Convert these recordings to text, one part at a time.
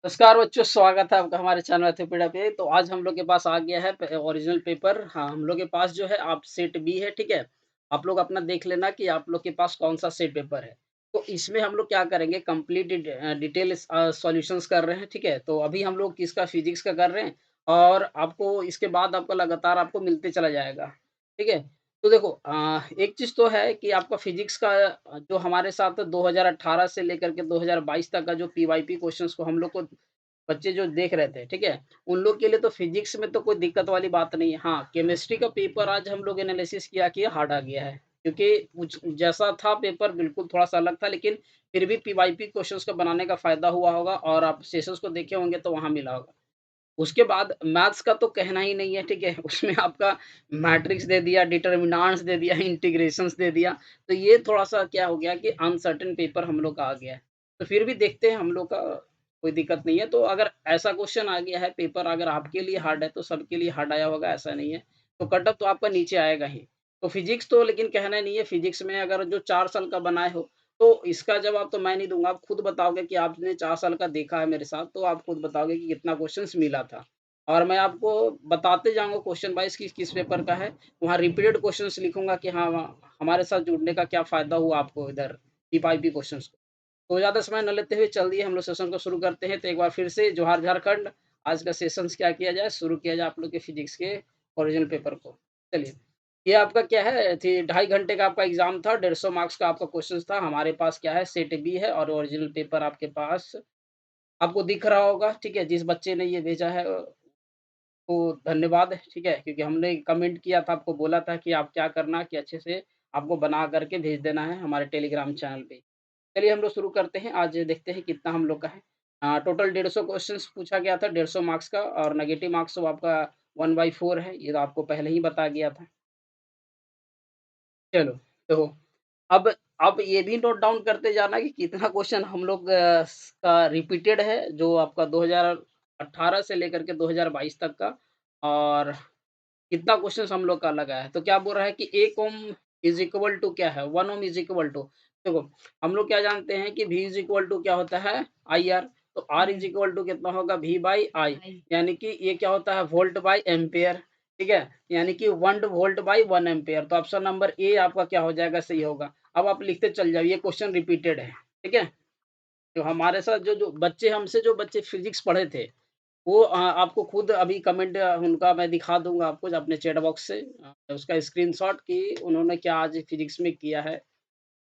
नमस्कार बच्चों, स्वागत है आपका हमारे चैनल मैथमेटिक्स पे। तो आज हम लोग के पास आ गया है ओरिजिनल पेपर। हाँ, हम लोग के पास जो है आप सेट बी है, ठीक है? आप लोग अपना देख लेना कि आप लोग के पास कौन-सा सेट पेपर है। तो इसमें हम लोग क्या करेंगे, कंप्लीट डिटेल सॉल्यूशंस कर रहे हैं, ठीक है? तो अभी हम लोग किसका फिज़िक्स का कर रहे हैं और आपको इसके बाद आपका लगातार आपको मिलते चला जाएगा, ठीक है? तो देखो एक चीज़ तो है कि आपका फिज़िक्स का जो हमारे साथ 2018 से लेकर के 2022 तक का जो पीवाईपी क्वेश्चंस को हम लोग को बच्चे जो देख रहे थे, ठीक है? उन लोग के लिए तो फिज़िक्स में तो कोई दिक्कत वाली बात नहीं है। हाँ, केमिस्ट्री का पेपर आज हम लोग एनालिसिस किया कि हार्ड आ गया है, क्योंकि कुछ जैसा था पेपर बिल्कुल थोड़ा-सा अलग था, लेकिन फिर भी पीवाईपी क्वेश्चंस को बनाने का फ़ायदा हुआ होगा और आप सेशंस को देखे होंगे तो वहाँ मिला होगा। उसके बाद मैथ्स का तो कहना ही नहीं है, ठीक है? उसमें आपका मैट्रिक्स दे दिया, डिटर्मिनेंट्स दे दिया, इंटीग्रेशंस दे दिया, तो ये थोड़ा-सा क्या हो गया कि अनसर्टेन पेपर हम लोग का आ गया है। तो फिर भी देखते हैं हम लोग का कोई दिक्कत नहीं है, तो अगर ऐसा क्वेश्चन आ गया है पेपर अगर आपके लिए हार्ड है, तो सबके लिए हार्ड आया होगा ऐसा नहीं है। तो कट ऑफ तो आपका नीचे आएगा ही। तो फिज़िक्स तो लेकिन कहना नहीं है, फिज़िक्स में अगर जो 4 साल का बनाए हो, तो इसका जवाब तो मैं नहीं दूँगा, आप खुद बताओगे कि आपने 4 साल का देखा है मेरे साथ, तो आप खुद बताओगे कि कितना क्वेश्चंस मिला था। और मैं आपको बताते जाऊँगा क्वेश्चन वाइज़ कि किस पेपर का है, वहाँ रिपीटेड क्वेश्चंस लिखूँगा कि हाँ, हमारे साथ जुड़ने का क्या फ़ायदा हुआ आपको इधर पीवाईपी क्वेश्चंस को। तो ज़्यादा समय न लेते हुए चलिए हम लोग सेशन को शुरू करते हैं। तो एक बार फिर से जोहार झारखंड, आज का सेशंस क्या किया जाए, शुरू किया जाए आप लोग के फिज़िक्स के ओरिजिनल पेपर को। चलिए, ये आपका क्या है थी 2.5 घंटे का आपका एग्ज़ाम था, 150 मार्क्स का आपका क्वेश्चंस था। हमारे पास क्या है सेट बी है और ओरिजिनल पेपर आपके पास आपको दिख रहा होगा, ठीक है? जिस बच्चे ने ये भेजा है तो धन्यवाद, ठीक है? क्योंकि हमने कमेंट किया था, आपको बोला था कि आप क्या करना कि अच्छे से आपको बना कर के भेज देना है हमारे टेलीग्राम चैनल पे। चलिए हम लोग शुरू करते हैं, आज देखते हैं कितना हम लोग का है। टोटल 150 क्वेश्चंस पूछा गया था, 150 मार्क्स का और नेगेटिव मार्क्स तो आपका 1/4 है, ये तो आपको पहले ही बता गया था। चलो, तो अब अब ये भी नोट डाउन करते जाना कि कितना क्वेश्चन हम लोग का रिपीटेड है, जो आपका 2018 से लेकर के 2022 तक का और कितना क्वेश्चंस हम लोग का लगा है। तो क्या बोल रहा है कि 1 ओम इज़ इक्वल टू क्या है? 1 ओम इज़ इक्वल टू देखो, हम लोग क्या जानते हैं कि V इज़ इक्वल टू क्या होता है? IR तो R इज़ इक्वल टू कितना होगा? V बाई I यानी कि ये क्या होता है? वोल्ट बाई एम्पीयर, ठीक है? यानी कि 1 वोल्ट बाई 1 एम्पीयर तो ऑप्शन नंबर ए आपका क्या हो जाएगा? सही होगा। अब आप लिखते चल जाओ, ये क्वेश्चन रिपीटेड है, ठीक है? तो हमारे साथ जो बच्चे हमसे जो बच्चे फिज़िक्स पढ़े थे वो आपको खुद अभी कमेंट उनका मैं दिखा दूँगा आपको अपने चैट बॉक्स से उसका स्क्रीनशॉट कि उन्होंने क्या आज फिज़िक्स में किया है,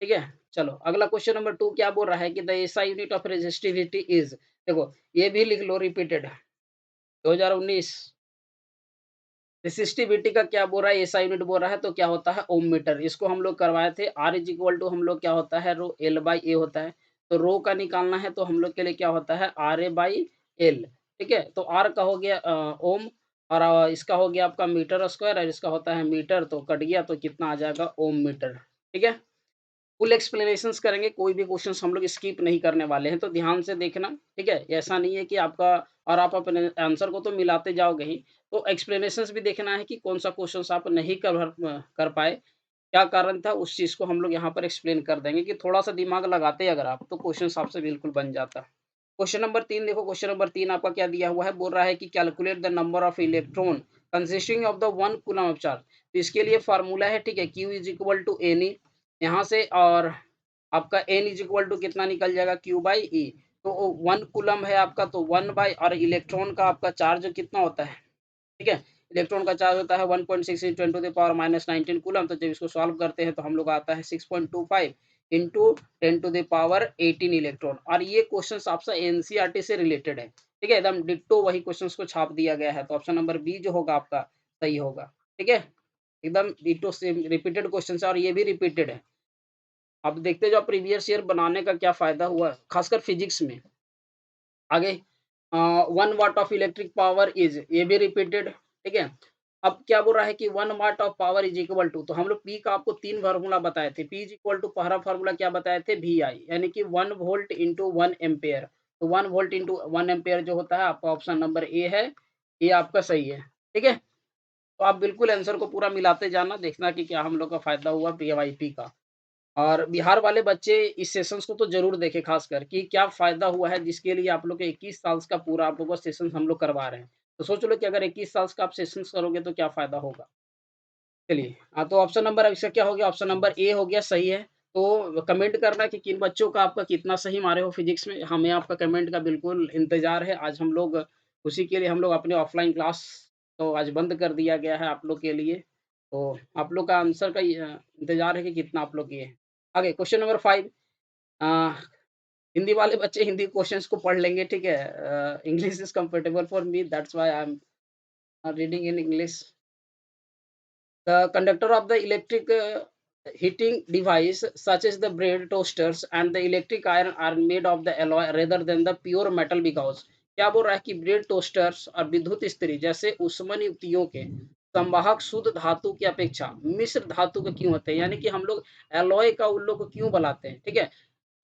ठीक है? चलो अगला क्वेश्चन नंबर 2 क्या बोल रहा है कि the SI unit of resistivity is देखो ये भी लिख लो रिपीटेड 2019 रेसिस्टिविटी का क्या बोल रहा है एसआई यूनिट बोल रहा है तो क्या होता है ओम मीटर इसको हम लोग करवाए थे R इज़ इक्वल टू हम लोग क्या होता है रो L बाई A होता है। तो रो का निकालना है तो हम लोग के लिए क्या होता है RA बाई L ठीक है? तो R का हो गया ओम और इसका हो गया आपका मीटर स्क्वायर और इसका होता है मीटर तो कट गया तो कितना आ जाएगा ओम मीटर, ठीक है? फुल एक्सप्लेनेशंस करेंगे, कोई भी क्वेश्चंस हम लोग स्किप नहीं करने वाले हैं, तो ध्यान से देखना, ठीक है? ऐसा नहीं है कि आपका और आप अपने आंसर को तो मिलाते जाओगे ही, तो एक्सप्लेनेशंस भी देखना है कि कौन-सा क्वेश्चंस आप नहीं कर पाए, क्या कारण था, उस चीज़ को हम लोग यहाँ पर एक्सप्लेन कर देंगे कि थोड़ा-सा दिमाग लगाते अगर आप, तो क्वेश्चंस आपसे बिल्कुल बन जाता। क्वेश्चन नंबर 3 देखो, क्वेश्चन नंबर 3 आपका क्या दिया हुआ है, बोल रहा है कि calculate the number of electron consisting of the 1 coulomb of charge. तो इसके लिए फार्मूला है, ठीक है? Q is equal to Ne यहाँ से और आपका n इज़ इक्वल टू कितना निकल जाएगा Q बाई E तो 1 कूलम्ब है आपका तो 1 बाई और इलेक्ट्रॉन का आपका चार्ज कितना होता है, ठीक है? इलेक्ट्रॉन का चार्ज होता है 1.6 into 10 to the power minus 19 coulomb तो जब इसको सॉल्व करते हैं तो हम लोग आता है 6.25 into 10 to the power 18 electron और ये क्वेश्चंस आपसे एनसीईआरटी से रिलेटेड है, ठीक है? एकदम डिट्टो वही क्वेश्चंस को छाप दिया गया है, तो ऑप्शन नंबर बी जो होगा आपका सही होगा, ठीक है? एकदम डिट्टो सेम रिपीटेड क्वेश्चंस है और ये भी रिपीटेड है। अब देखते जाओ प्रीवियस ईयर बनाने का क्या फ़ायदा हुआ, खासकर फिज़िक्स में। आगे 1 watt of electric power is ये भी रिपीटेड, ठीक है? अब क्या बोल रहा है कि 1 watt of power is equal to तो हम लोग P का आपको 3 फार्मूला बताए थे। P इज़ इक्वल टू पहला फार्मूला क्या बताए थे VI यानी कि 1 वोल्ट इंटू 1 एम्पीयर। तो 1 वोल्ट इंटू 1 एम्पीयर जो होता है आपका ऑप्शन नंबर ए है, ये आपका सही है, ठीक है? तो आप बिल्कुल आंसर को पूरा मिलाते जाना, देखना कि क्या हम लोग का फ़ायदा हुआ पीवाईपी का। और बिहार वाले बच्चे इस सेशंस को तो ज़रूर देखें ख़ासकर कि क्या फ़ायदा हुआ है जिसके लिए आप लोग के 21 साल का पूरा आप लोगों का सेशंस हम लोग करवा रहे हैं। तो सोच लो कि अगर 21 साल का आप सेशंस करोगे तो क्या फ़ायदा होगा? चलिए, हाँ, तो ऑप्शन नंबर इसका क्या हो गया? ऑप्शन नंबर ए हो गया सही है। तो कमेंट करना कि किन बच्चों का आपका कितना सही मारे हो फिज़िक्स में, हमें आपका कमेंट का बिल्कुल इंतज़ार है। आज हम लोग उसी के लिए हम लोग अपने ऑफ़लाइन क्लास तो आज बंद कर दिया गया है आप लोग के लिए। तो आप लोग का आंसर का इंतज़ार है कि कितना आप लोग किए हैं। आगे क्वेश्चन नंबर 5 अ, हिंदी वाले बच्चे हिंदी क्वेश्चंस को पढ़ लेंगे, ठीक है? English is comfortable for me that's why I am reading in English. The conductor of the electric heating device, such as the bread toasters and the electric iron, are made of the alloy rather than the pure metal because क्या बोल रहा है कि bread toasters और विद्युत इस्त्री जैसे उष्मन युक्तियों के संवाहक शुद्ध धातु की अपेक्षा मिश्र धातु के क्यों होते हैं, यानी कि हम लोग एलॉय का उन लोग को क्यों बनाते हैं, ठीक है?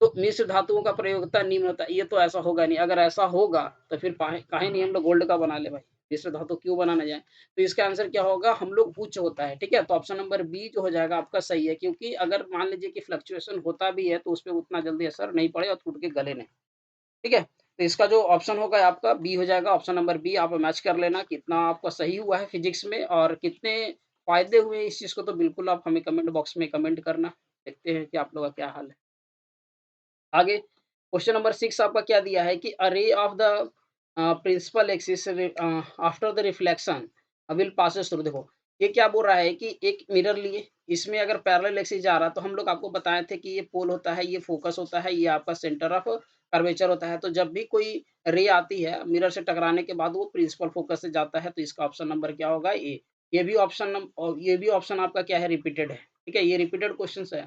तो मिश्र धातुओं का प्रयोगता निम्न होता है, ये तो ऐसा होगा नहीं। अगर ऐसा होगा तो फिर काहे नहीं हम लोग गोल्ड का बना ले भाई, मिश्र धातु क्यों बनाना जाए? तो इसका आंसर क्या होगा? हम लोग उच्च होता है, ठीक है? तो ऑप्शन नंबर बी जो हो जाएगा आपका सही है, क्योंकि अगर मान लीजिए कि फ्लक्चुएशन होता भी है तो उसपे उतना जल्दी असर नहीं पड़ेगा और टूट के गले नहीं, ठीक है? तो इसका जो ऑप्शन होगा आपका बी हो जाएगा, ऑप्शन नंबर बी आप मैच कर लेना कितना आपका सही हुआ है फिजिक्स में और कितने फ़ायदे हुए इस चीज़ को तो बिल्कुल आप हमें कमेंट बॉक्स में कमेंट करना। देखते हैं कि आप लोगों का क्या हाल है। आगे क्वेश्चन नंबर 6 आपका क्या दिया है कि a ray of the principal axis after the reflection will passes through. देखो, ये क्या बोल रहा है कि एक मिरर लिए, इसमें अगर पैरेलल एक्सिस जा रहा है तो हम लोग आपको बताए थे कि ये पोल होता है, ये फोकस होता है, ये आपका सेंटर ऑफ कर्वेचर होता है। तो जब भी कोई रे आती है मिरर से टकराने के बाद वो प्रिंसिपल फोकस से जाता है, तो इसका ऑप्शन नंबर क्या होगा? ए। ये भी ऑप्शन आपका क्या है? रिपीटेड है, ठीक है? ये रिपीटेड क्वेश्चंस है।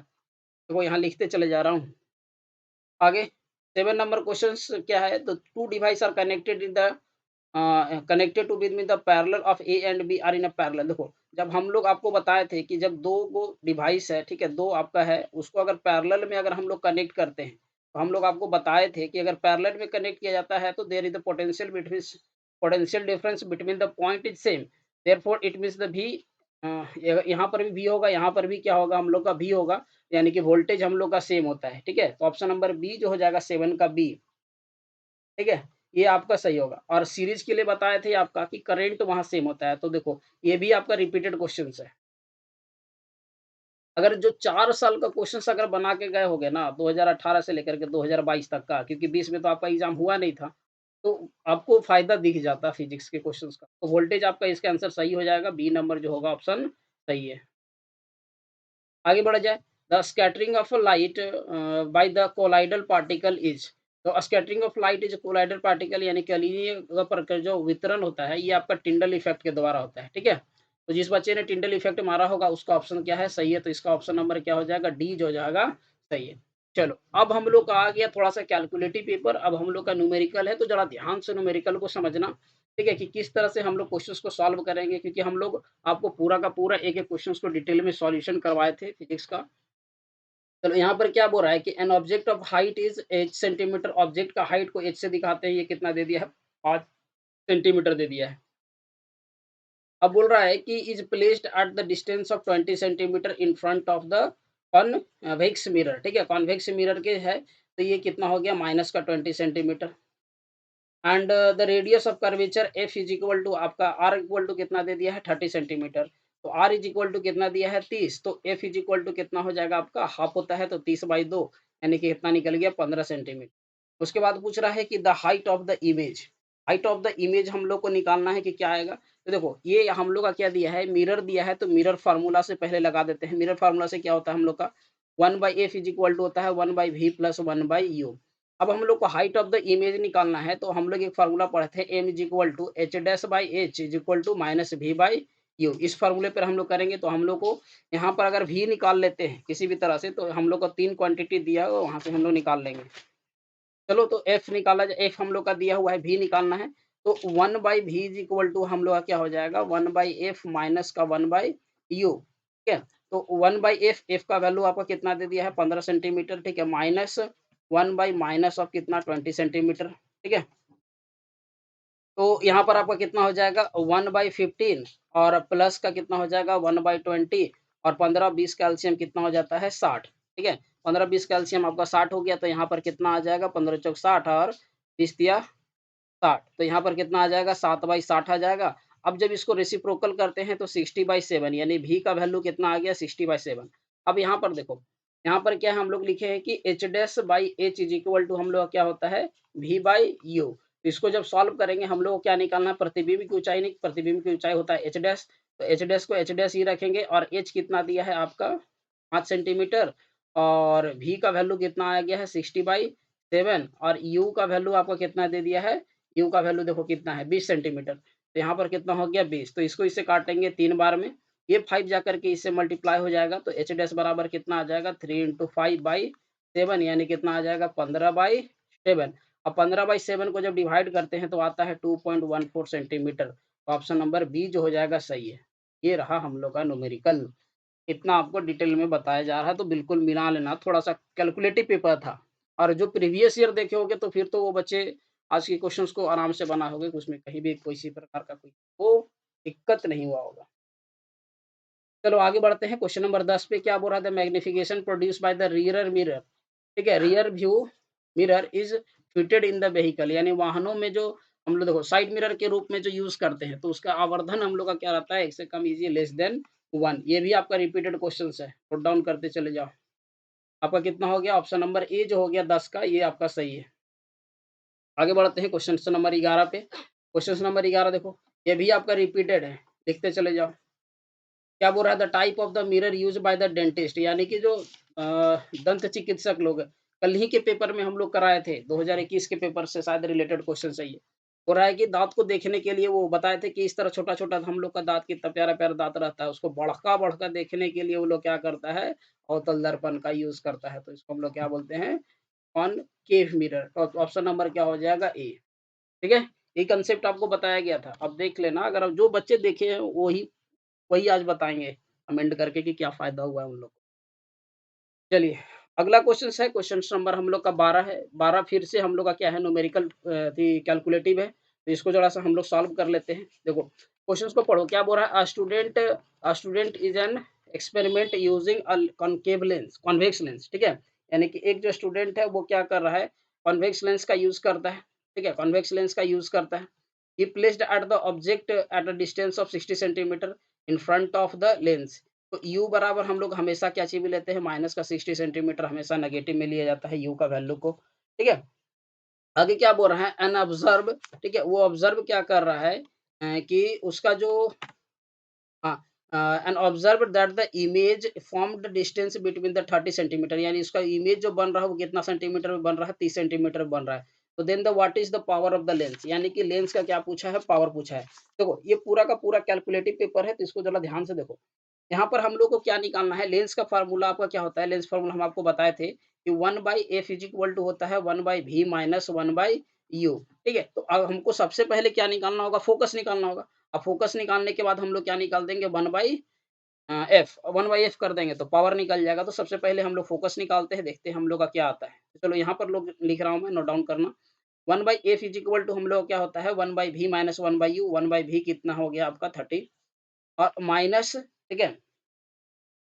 तो वो यहाँ लिखते चले जा रहा हूँ। आगे 7 नंबर क्वेश्चंस क्या है? तो 2 devices are connected in the connected to with the parallel of A and B are in a parallel. देखो, जब हम लोग आपको बताए थे कि जब 2 गो डिवाइस है, ठीक है? 2 आपका है, उसको अगर पैरेलल में अगर हम लोग कनेक्ट करते हैं, तो हम लोग आपको बताए थे कि अगर पैरेलल में कनेक्ट किया जाता है तो there is the potential difference between the point is same, therefore it means the V यहाँ पर भी वी होगा, यहाँ पर भी क्या होगा? हम लोग का वी होगा, यानी कि वोल्टेज हम लोग का सेम होता है, ठीक है? तो ऑप्शन नंबर बी जो हो जाएगा 7 का बी, ठीक है? ये आपका सही होगा और सीरीज़ के लिए बताए थे आपका कि करंट वहाँ सेम होता है। तो देखो, ये भी आपका रिपीटेड क्वेश्चन्स है। अगर जो 4 साल का क्वेश्चन्स अगर बना के गए होगे ना 2018 से लेकर के 2022 तक का, क्योंकि 20 में तो आपका एग्ज़ाम हुआ नहीं था, तो आपको फ़ायदा दिख जाता फिज़िक्स के क्वेश्चन्स का। तो वोल्टेज आपका इसका आंसर सही हो जाएगा, बी नंबर जो होगा ऑप्शन सही है। आगे बढ़ा जाए, the scattering of light by the colloidal particle is. तो scattering of light is colloidal particle, यानी कलीय पर का जो वितरण होता है ये आपका टिंडल इफेक्ट के द्वारा होता है, ठीक है? तो जिस बच्चे ने टिंडल इफेक्ट मारा होगा उसका ऑप्शन क्या है? सही है। तो इसका ऑप्शन नंबर क्या हो जाएगा? डी जो हो जाएगा सही है। चलो, अब हम लोग का आ गया थोड़ा सा कैलकुलेटिव पेपर, अब हम लोग का न्यूमेरिकल है, तो जरा ध्यान से न्यूमेरिकल को समझना, ठीक है? कि किस तरह से हम लोग क्वेश्चंस को सॉल्व करेंगे, क्योंकि हम लोग आपको पूरा का पूरा एक-एक क्वेश्चंस को डिटेल में सॉल्यूशन करवाए थे फिजिक्स का। चलो, यहाँ पर क्या बोल रहा है कि an object of height is H centimetre, object का हाइट को एच से दिखाते हैं, ये कितना दे दिया है? 5 सेंटीमीटर दे दिया है। अब बोल रहा है कि is placed at the distance of 20 centimetre in front of the convex mirror, ठीक है? कॉन्वेक्स मिरर के है, तो ये कितना हो गया? माइनस का 20 centimetre. And the radius of curvature F is equal to आपका आर इक्वल टू कितना दे दिया है? 30 सेंटीमीटर। तो आर इज इक्वल टू कितना दिया है? 30। तो एफ इज इक्वल टू कितना हो जाएगा आपका? हाफ होता है, तो 30/2 यानी कि कितना निकल गया? 15 सेंटीमीटर। उसके बाद पूछ रहा है कि the height of the image, height of the image हम लोग को निकालना है कि क्या आएगा? तो देखो, ये हम लोग का क्या दिया है? मिरर दिया है, तो मिरर फार्मूला से पहले लगा देते हैं। मिरर फार्मूला से क्या होता है हम लोग का? 1/f इज इक्वल टू होता है 1/v प्लस 1/u। अब हम लोग को हाइट ऑफ द इमेज निकालना है, तो हम लोग एक फ़ॉर्मूला पढ़े थे, m is equal to h dash by h is equal to minus v by u। इस फ़ॉर्मूले पर हम लोग करेंगे तो हम लोग को यहाँ पर अगर v निकाल लेते हैं किसी भी तरह से, तो हम लोग को 3 क्वांटिटी दिया है, वहाँ से हम लोग निकाल लेंगे। चलो, तो f निकाला जाए, f हम लोग का दिया हुआ है, v निकालना है, तो 1 by v is equal to हम लोग का क्या हो जाएगा? 1 बाय f माइनस का 1 बाय u, ठीक है? तो 1 बाय f, f का वैल्यू आपका कितना दे दिया है? 15 सेंटीमीटर, ठीक है? माइनस 1 बाय माइनस ऑफ कितना? 20 सेंटीमीटर, ठीक है? तो यहाँ पर आपका कितना हो जाएगा? 1/15 और प्लस का कितना हो जाएगा? 1/20 और 15-20 का एलसीएम कितना हो जाता है? 60। ठीक है? 15-20 का एलसीएम आपका 60 हो गया, तो यहाँ पर कितना आ जाएगा 15 चौक 60 और 30 तिया 60, तो यहाँ पर कितना आ जाएगा 7/60 आ जाएगा। अब जब इसको रेसिप्रोकल करते हैं तो 60/7 यानी v का वैल्यू कितना आ गया 60/7। अब यहाँ पर देखो, यहाँ पर क्या हम लोग लिखे हैं कि h dash by h is equal to हम लोग का क्या होता है v बाई u। तो इसको जब सॉल्व करेंगे हम लोग को क्या निकालना है प्रतिबिंब की ऊंचाई, नहीं प्रतिबिंब की ऊंचाई होता है h डैश, तो h डैश को h डैश ही रखेंगे और h कितना दिया है आपका 5 सेंटीमीटर और v का वैल्यू कितना आ गया है 60/7 और u का वैल्यू आपका कितना दे दिया है, u का वैल्यू देखो कितना है 20 सेंटीमीटर, तो यहाँ पर कितना हो गया 20, तो इसको इससे काटेंगे 3 बार में, ये 5 जाकर के इससे मल्टीप्लाई हो जाएगा, तो h डैश बराबर कितना आ जाएगा 3 इंटू 5/7 यानी कितना आ जाएगा 15/7। अब 15/7 को जब डिवाइड करते हैं तो आता है 2.14 सेंटीमीटर, तो ऑप्शन नंबर बी जो हो जाएगा सही है। ये रहा हम लोग का न्यूमेरिकल, इतना आपको डिटेल में बताया जा रहा है, तो बिल्कुल मिला लेना, थोड़ा-सा कैलकुलेटिव पेपर था और जो प्रीवियस ईयर देखे होंगे तो फिर तो वो बच्चे आज के क्वेश्चंस को आराम से बना होंगे, उसमें कहीं भी किसी प्रकार का कोई वो दिक्कत नहीं हुआ होगा। चलो आगे बढ़ते हैं, क्वेश्चन नंबर 10 पे क्या बोल रहा था, magnification produced by the rear mirror, ठीक है? Rear view mirror is fitted in the vehicle, यानी वाहनों में जो हम लोग देखो साइड मिरर के रूप में जो यूज़ करते हैं, तो उसका आवर्धन हम लोग का क्या रहता है 1 से कम इज़ लेस देन 1। ये भी आपका रिपीटेड क्वेश्चन्स है, नोट डाउन करते चले जाओ। आपका कितना हो गया ऑप्शन नंबर ए जो हो गया 10 का, ये आपका सही है। आगे बढ़ते हैं क्वेश्चन नंबर 11 पे। क्वेश्चन नंबर 11 देखो, ये भी आपका रिपीटेड है, लिखते चले जाओ। क्या बोल रहा है the type of the mirror used by the dentist, यानी कि जो दंत चिकित्सक लोग हैं, कल ही के पेपर में हम लोग कराए थे 2021 के पेपर से शायद रिलेटेड क्वेश्चन है ये। हो रहा है कि दाँत को देखने के लिए वो बताए थे कि इस तरह छोटा-छोटा हम लोग का दाँत कितना प्यारा-प्यारा दाँत रहता है, उसको बड़का-बड़का देखने के लिए वो लोग क्या करता है, अवतल दर्पण का यूज़ करता है, तो इसको हम लोग क्या बोलते हैं कॉनकेव मिरर। तो ऑप्शन नंबर क्या हो जाएगा ए, ठीक है? ये कांसेप्ट आपको बताया गया था। अब देख लेना, अगर अब जो बच्चे देखे हैं वही वही आज बताएँगे कमेंट करके कि क्या फ़ायदा हुआ है उन लोग को। चलिए, अगला क्वेश्चन है, क्वेश्चन नंबर हम लोग का 12 है। 12 फिर से हम लोग का क्या है न्यूमेरिकल कैलकुलेटिव है। तो इसको ज़रा-सा हम लोग सॉल्व कर लेते हैं। देखो, क्वेश्चंस को पढ़ो, क्या बोल रहा है? A student is an experiment using concave lens convex lens, ठीक है? यानी कि एक जो स्टूडेंट है वो क्या कर रहा है, कॉन्वेक्स लेंस का यूज़ करता है, ठीक है? कॉन्वेक्स लेंस का यूज़ करता है। ही placed at the object at a distance of 60 centimetre in front of the lens. तो u बराबर हम लोग हमेशा क्या चीज़ में लेते हैं, माइनस का 60 सेंटीमीटर हमेशा नेगेटिव में लिया जाता है u का वैल्यू को, ठीक है? आगे क्या बोल रहा है, एन ऑब्जर्व, ठीक है? वो ऑब्जर्व क्या कर रहा है कि उसका जो हाँ, and observe that the image formed distance between the 30 centimetre, यानी उसका इमेज जो बन रहा है वो कितना सेंटीमीटर में बन रहा है, 30 सेंटीमीटर में बन रहा है। तो then the what is the power of the lens, यानी कि लेंस का क्या पूछा है, पावर पूछा है। देखो, ये पूरा का पूरा कैलकुलेटिव पेपर है, तो इसको ज़रा ध्यान से देखो। यहाँ पर हम लोग को क्या निकालना है, लेंस का फ़ॉर्मूला आपका क्या होता है, लेंस फ़ॉर्मूला हम आपको बताए थे कि 1/f इज़ इक्वल टू होता है 1/v माइनस 1/u, ठीक है? तो अब हमको सबसे पहले क्या निकालना होगा, फ़ोकस निकालना होगा। अब फ़ोकस निकालने के बाद हम लोग क्या निकाल देंगे 1/f कर देंगे तो पावर निकल जाएगा। तो सबसे पहले हम लोग फ़ोकस निकालते हैं, देखते हैं हम लोग का क्या आता है। तो चलो यहाँ पर लोग लिख रहा हूँ मैं, नोट डाउन करना। 1/f इज़ इक्वल टू हम लोग का क्या होता है 1/v माइनस 1/u, 1/v कितना हो गया आपका 30 और माइनस, ठीक है?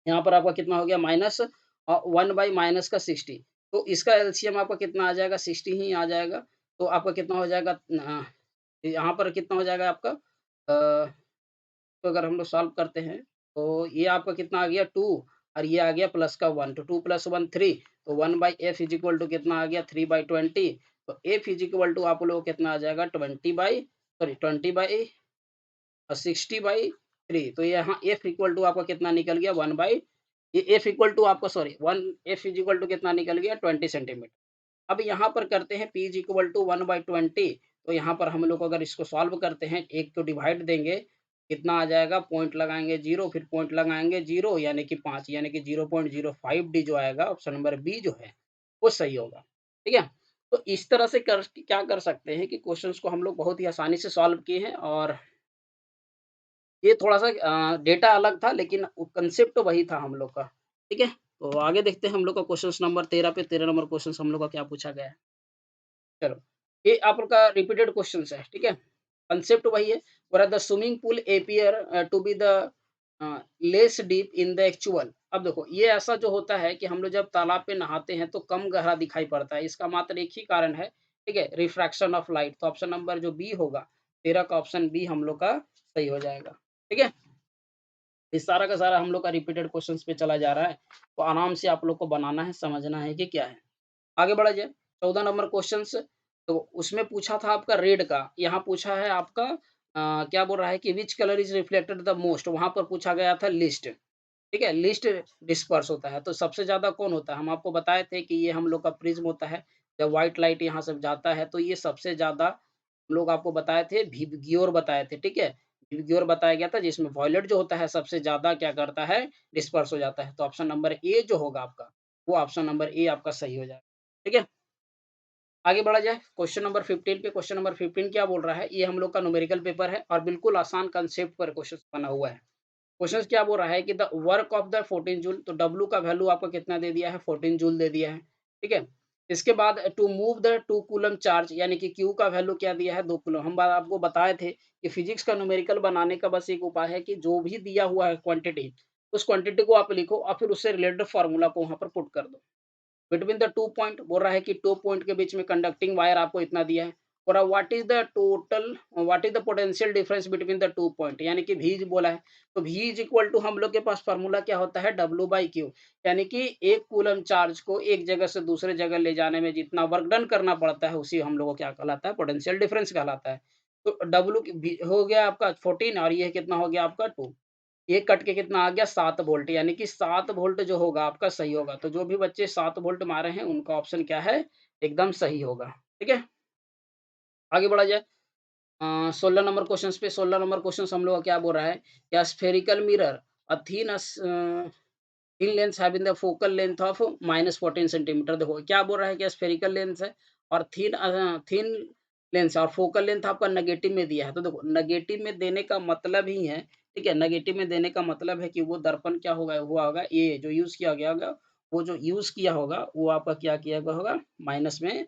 यहाँ पर आपका कितना हो गया माइनस 1 बाई माइनस का 60, तो इसका एलसीएम आपका कितना आ जाएगा 60 ही आ जाएगा। तो आपका कितना हो जाएगा यहाँ पर कितना हो जाएगा आपका तो अगर हम लोग सॉल्व करते हैं, तो ये आपका कितना आ गया 2 और ये आ गया प्लस का 1, तो 2 प्लस 1 3, तो 1/f इज़ इक्वल टू कितना आ गया 3/20, तो f इज़ इक्वल टू आप लोगों को कितना आ जाएगा 60/3, तो यहाँ f इक्वल टू आपका कितना निकल गया 1 बाई ये f इक्वल टू आपका sorry 1 f is equal to कितना निकल गया 20 सेंटीमीटर। अब यहाँ पर करते हैं p इज इक्वल टू 1/20, तो यहाँ पर हम लोग अगर इसको सॉल्व करते हैं, एक तो डिवाइड देंगे, कितना आ जाएगा, पॉइंट लगाएँगे 0, फिर पॉइंट लगाएँगे 0 यानी कि 5 यानी कि 0.05 डी जो आएगा ऑप्शन नंबर बी जो है, वो सही होगा। ठीक है? तो इस तरह से कर क्या कर सकते हैं कि क्वेश्चंस को हम लोग बहुत ही आसानी से सॉल्व किए हैं और ये थोड़ा-सा डेटा अलग था लेकिन कांसेप्ट तो वही था हम लोग का, ठीक है? तो आगे देखते हैं हम लोग का क्वेश्चन नंबर 13 पे 13 नंबर क्वेश्चन हम लोग का क्या पूछा गया है। चलो, ये आप लोग का रिपीटेड क्वेश्चन्स है, ठीक है? कांसेप्ट वही है, where the swimming pool appear to be the less deep in the actual, अब देखो ये ऐसा जो होता है कि हम लोग जब तालाब पे नहाते हैं तो कम गहरा दिखाई पड़ता है, इसका मात्र एक ही कारण है, ठीक है? Refraction of light. तो ऑप्शन नंबर जो बी होगा, 13 का ऑप्शन बी हम लोग का सही हो जाएगा, ठीक है? इस सारा का सारा हम लोग का रिपीटेड क्वेश्चंस पे चला जा रहा है, तो आराम से आप लोग को बनाना है, समझना है कि क्या है। आगे बढ़ा जाए, 14 नंबर क्वेश्चंस, तो उसमें पूछा था आपका रेड का, यहाँ पूछा है आपका क्या बोल रहा है कि which colour is reflected the most, वहाँ पर पूछा गया था लिस्ट, ठीक है? लिस्ट डिस्पर्स होता है, तो सबसे ज़्यादा कौन होता है? हम आपको बताए थे कि ये हम लोग का प्रिज़्म होता है, जब व्हाइट लाइट यहाँ से जाता है, तो ये सबसे ज़्यादा लोग आपको बताए थे, विबग्योर बताए थे, ठीक है? विबग्योर बताया गया था, जिसमें वॉयलेट जो होता है सबसे ज़्यादा क्या करता है, डिस्पर्स हो जाता है, तो ऑप्शन नंबर ए जो होगा आपका, वो ऑप्शन नंबर ए आपका सही हो जाएगा, ठीक है? आगे बढ़ा जाए, क्वेश्चन नंबर 15 पे, क्वेश्चन नंबर 15 क्या बोल रहा है? ये हम लोग का न्यूमेरिकल पेपर है और बिल्कुल आसान कांसेप्ट पर क्वेश्चन बना हुआ है। क्वेश्चन क्या बोल रहा है कि the work of the 14 joule, तो डब्ल्यू का वैल्यू आपको कितना दे दिया है, 14 जूल दे दिया है, ठीक है? इसके बाद to move the 2 coulomb charge, यानी कि क्यू का वैल्यू क्या दिया है, 2 कूलम। हम बात आपको बताए थे कि फिजिक्स का न्यूमेरिकल बनाने का बस एक उपाय है कि जो भी दिया हुआ है क्वांटिटी, उस क्वांटिटी को आप लिखो और फिर उससे रिलेटेड फार्मूला को वहां पर पुट कर दो। बिटवीन द 2 पॉइंट बोल रहा है कि 2 पॉइंट के बीच में कंडक्टिंग वायर आपको इतना दिया है, और अब what is the potential difference between the 2 point, यानी कि V बोला है, तो V इज इक्वल टू हम लोग के पास फार्मूला क्या होता है, W/Q, यानी कि एक कूलम चार्ज को एक जगह से दूसरे जगह ले जाने में जितना वर्क डन करना पड़ता है, उसी हम लोग को क्या कहलाता है, पोटेंशियल डिफरेंस कहलाता है। तो हो गया आपका 14 और ये कितना हो गया आपका 2, ये कट के कितना आ गया 7 वोल्ट, यानी कि 7 वोल्ट जो होगा आपका सही होगा। तो जो भी बच्चे 7 वोल्ट मारे हैं उनका ऑप्शन क्या है? एकदम सही होगा। ठीक है? आगे बढ़ा जाए, 16 नंबर क्वेश्चंस पे, 16 नंबर क्वेश्चंस हम लोग का क्या बोल रहा है? क्या spherical mirror a thin lens having the focal length of -14 centimetre, देखो क्या बोल रहा है कि स्फेरिकल लेंस है और थिन लेंस और फोकल लेंथ आपका नेगेटिव में दिया है। तो देखो नेगेटिव में देने का मतलब ही है, ठीक है? नेगेटिव में देने का मतलब है कि वो दर्पण क्या होगा, हुआ होगा, ये जो यूज़ किया गया होगा, वो जो यूज़ किया होगा वो आपका क्या किया गया होगा, माइनस में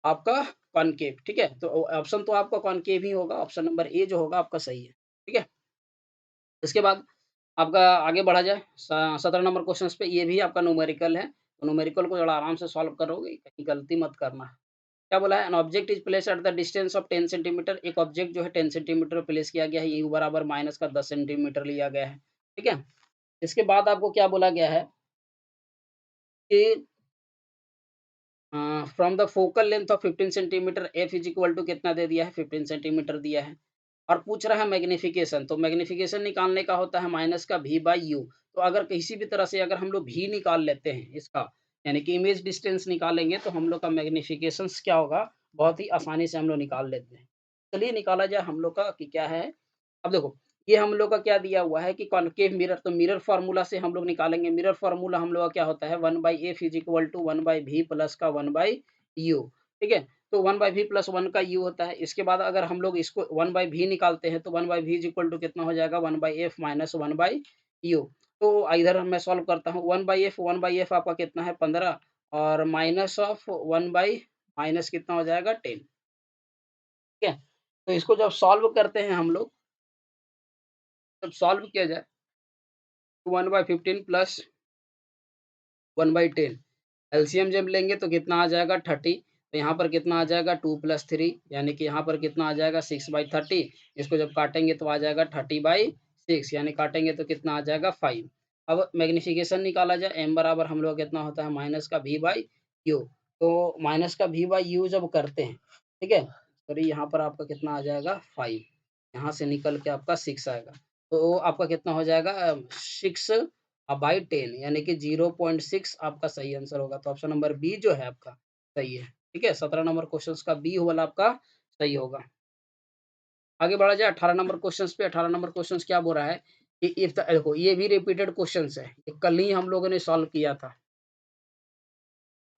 आपका कॉनकेव, ठीक है? तो ऑप्शन तो आपका कॉनकेव ही होगा, ऑप्शन नंबर ए जो होगा आपका सही है, ठीक है? इसके बाद आपका आगे बढ़ा जाए, 17 नंबर क्वेश्चंस पे, ये भी आपका न्यूमेरिकल है, तो न्यूमेरिकल को ज़रा आराम से सॉल्व करोगे, कहीं गलती मत करना। क्या बोला है? An object is placed at the distance of 10 centimetre, एक ऑब्जेक्ट जो है 10 सेंटीमीटर प्लेस किया गया है, यू बराबर माइनस का 10 सेंटीमीटर लिया गया है, ठीक है? इसके बाद आपको क्या बोला गया है कि from the focal length of 15 centimetre F is equal to कितना दे दिया है, 15 सेंटीमीटर दिया है और पूछ रहा है मैग्नीफिकेशन, तो मैग्नीफिकेशन निकालने का होता है माइनस का वी बाई यू। तो अगर किसी भी तरह से अगर हम लोग भी निकाल लेते हैं इसका, यानी कि इमेज डिस्टेंस निकालेंगे, तो हम लोग का मैग्नीफिकेशन क्या होगा, बहुत ही आसानी से हम लोग निकाल लेते हैं। चलिए निकाला जाए हम लोग का कि क्या है। अब देखो ये हम लोग का क्या दिया हुआ है कि कॉनकेव मिरर, तो मिरर फार्मूला से हम लोग निकालेंगे। मिरर फार्मूला हम लोग का क्या होता है, 1/f is equal to 1/v plus का 1/u, ठीक है? तो 1/v प्लस 1 का u होता है। इसके बाद अगर हम लोग इसको 1/v निकालते हैं, तो 1/v इज इक्वल टू कितना हो जाएगा, 1/f माइनस 1/u। तो इधर मैं सॉल्व करता हूँ, 1/f आपका कितना है 15 और माइनस ऑफ 1 माइनस कितना हो जाएगा 10, ठीक है? तो इसको जब सॉल्व करते हैं हम लोग, जब सॉल्व किया जाए, 1/15 प्लस 1/10, एलसीएम जब लेंगे तो कितना आ जाएगा 30, तो यहाँ पर कितना आ जाएगा 2 प्लस 3, यानी कि यहाँ पर कितना आ जाएगा 6/30। इसको जब काटेंगे तो आ जाएगा 30/6, यानी काटेंगे तो कितना आ जाएगा 5। अब मैग्नीफिकेशन निकाला जाए, एम बराबर हम लोग कितना होता है माइनस का वी बाई यू। तो माइनस का वी बाई यू जब करते हैं, ठीक है, सॉरी यहाँ पर आपका कितना आ जाएगा 5, यहाँ से निकल के आपका 6 आएगा, तो आपका कितना हो जाएगा 6 बाई 10, यानी कि 0.6 आपका सही आंसर होगा। तो ऑप्शन नंबर बी जो है आपका सही है, ठीक है? 17 नंबर क्वेश्चंस का बी वाला आपका सही होगा। आगे बढ़ा जाए 18 नंबर क्वेश्चंस पे, 18 नंबर क्वेश्चंस क्या बोल रहा है कि इफ द देखो ये भी रिपीटेड क्वेश्चंस है, ये कल ही हम लोगों ने सॉल्व किया था।